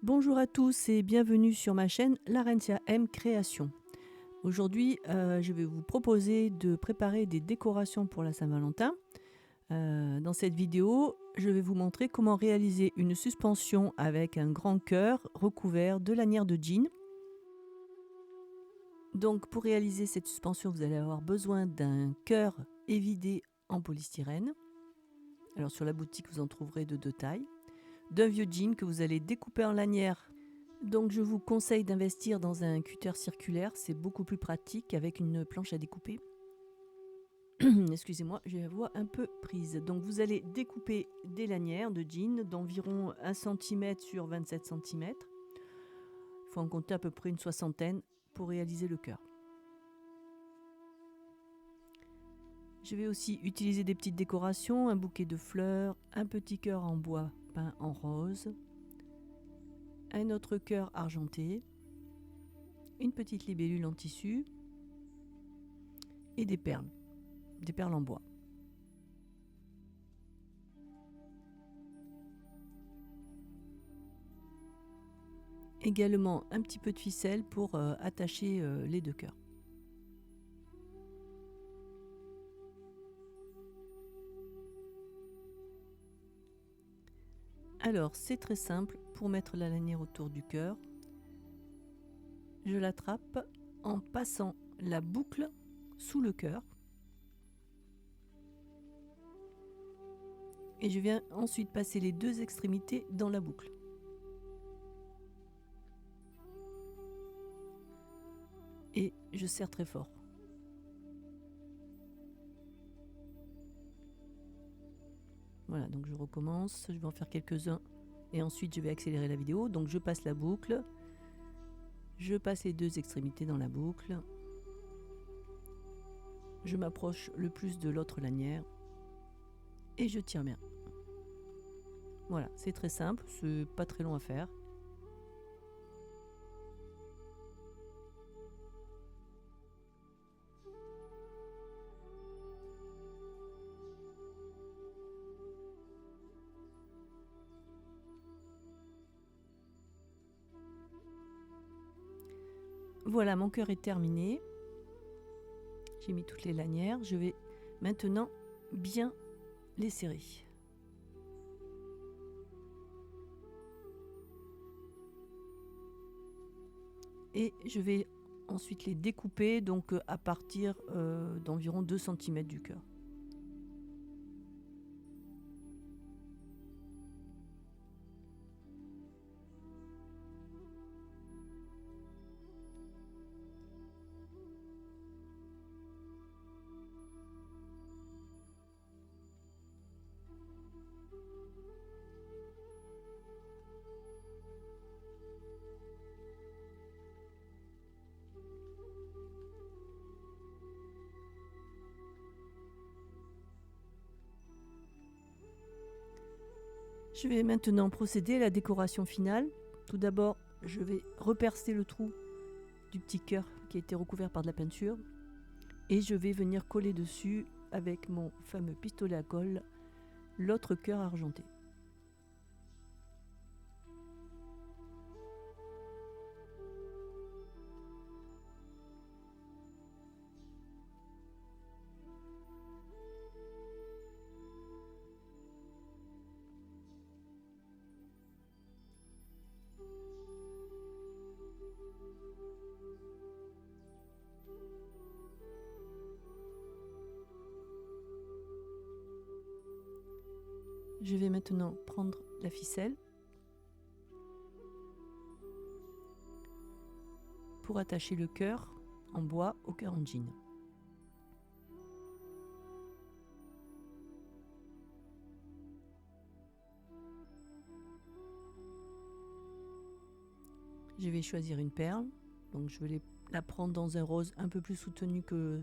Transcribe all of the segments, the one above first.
Bonjour à tous et bienvenue sur ma chaîne Larentia M Création. Aujourd'hui, je vais vous proposer de préparer des décorations pour la Saint-Valentin. Dans cette vidéo, je vais vous montrer comment réaliser une suspension avec un grand cœur recouvert de lanières de jean. Donc pour réaliser cette suspension, vous allez avoir besoin d'un cœur évidé en polystyrène. Alors sur la boutique, vous en trouverez de deux tailles. D'un vieux jean que vous allez découper en lanières. Donc je vous conseille d'investir dans un cutter circulaire, c'est beaucoup plus pratique qu'avec une planche à découper. Excusez-moi, j'ai la voix un peu prise. Donc vous allez découper des lanières de jean d'environ 1 cm sur 27 cm. Il faut en compter à peu près une soixantaine pour réaliser le cœur. Je vais aussi utiliser des petites décorations, un bouquet de fleurs, un petit cœur en bois peint en rose, un autre cœur argenté, une petite libellule en tissu et des perles en bois. Également un petit peu de ficelle pour attacher les deux cœurs. Alors c'est très simple, pour mettre la lanière autour du cœur, je l'attrape en passant la boucle sous le cœur et je viens ensuite passer les deux extrémités dans la boucle. Et je serre très fort. Voilà, donc je recommence, je vais en faire quelques-uns et ensuite je vais accélérer la vidéo. Donc je passe la boucle, je passe les deux extrémités dans la boucle, je m'approche le plus de l'autre lanière et je tire bien. Voilà, c'est très simple, c'est pas très long à faire. Voilà, mon cœur est terminé. J'ai mis toutes les lanières. Je vais maintenant bien les serrer. Et je vais ensuite les découper donc à partir d'environ 2 cm du cœur. Je vais maintenant procéder à la décoration finale. Tout d'abord, je vais repercer le trou du petit cœur qui a été recouvert par de la peinture et je vais venir coller dessus avec mon fameux pistolet à colle l'autre cœur argenté. Je vais maintenant prendre la ficelle pour attacher le cœur en bois au cœur en jean. Je vais choisir une perle, donc je vais la prendre dans un rose un peu plus soutenu que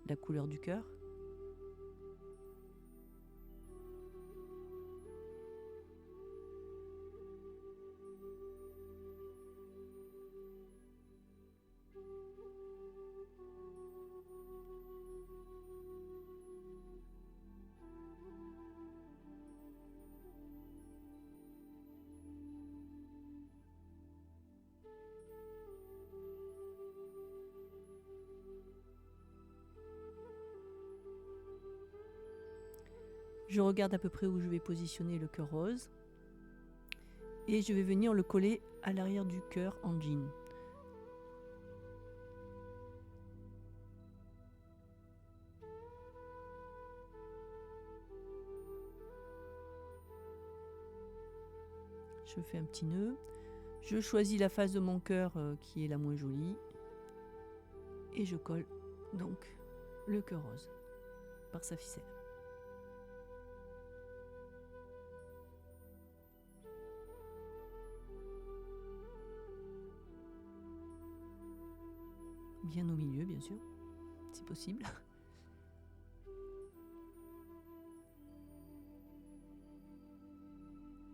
la couleur du cœur. Je regarde à peu près où je vais positionner le cœur rose. Et je vais venir le coller à l'arrière du cœur en jean. Je fais un petit nœud. Je choisis la face de mon cœur qui est la moins jolie. Et je colle donc le cœur rose par sa ficelle. Bien au milieu, bien sûr, si possible.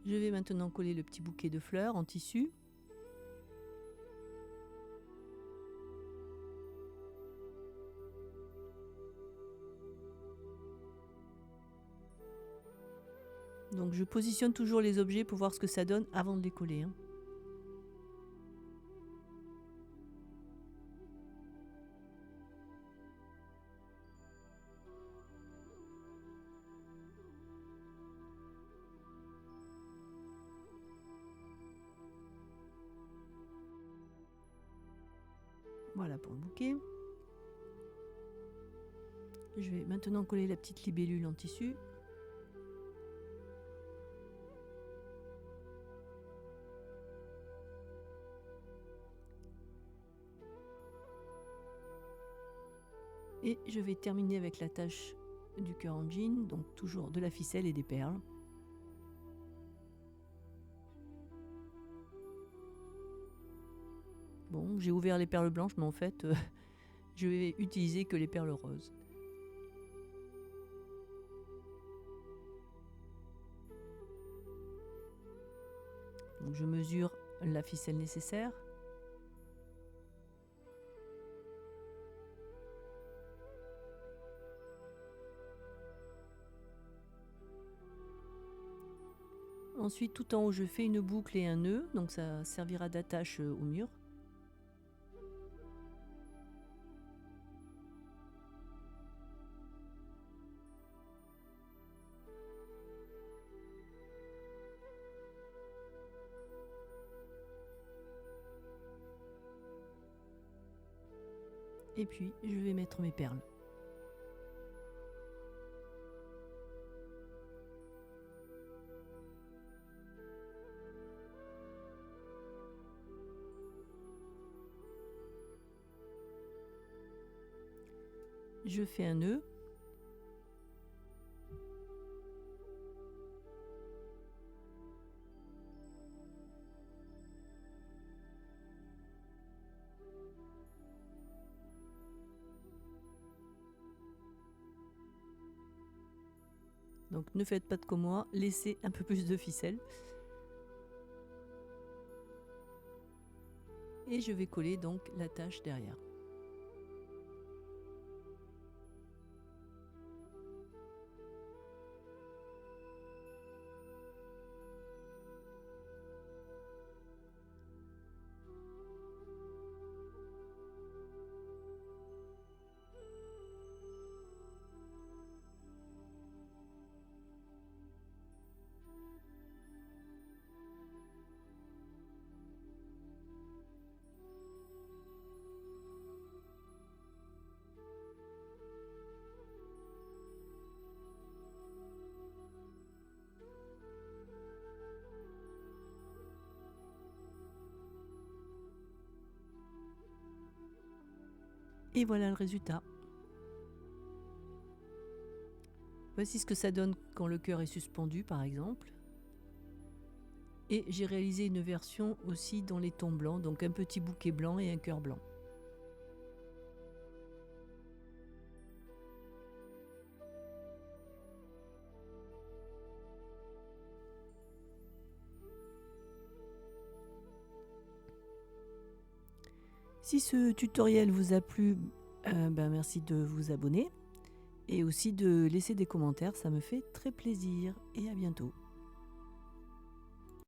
Je vais maintenant coller le petit bouquet de fleurs en tissu. Donc je positionne toujours les objets pour voir ce que ça donne avant de les coller, hein. Voilà pour le bouquet. Je vais maintenant coller la petite libellule en tissu. Et je vais terminer avec l'attache du cœur en jean, donc toujours de la ficelle et des perles. Bon, j'ai ouvert les perles blanches, mais en fait, je vais utiliser que les perles roses. Donc je mesure la ficelle nécessaire. Ensuite, tout en haut, je fais une boucle et un nœud, donc ça servira d'attache au mur. Et puis, je vais mettre mes perles. Je fais un nœud. Donc ne faites pas de comme moi, laissez un peu plus de ficelle. Et je vais coller donc l'attache derrière. Et voilà le résultat. Voici ce que ça donne quand le cœur est suspendu, par exemple. Et j'ai réalisé une version aussi dans les tons blancs, donc un petit bouquet blanc et un cœur blanc. Si ce tutoriel vous a plu, merci de vous abonner et aussi de laisser des commentaires, ça me fait très plaisir. Et à bientôt.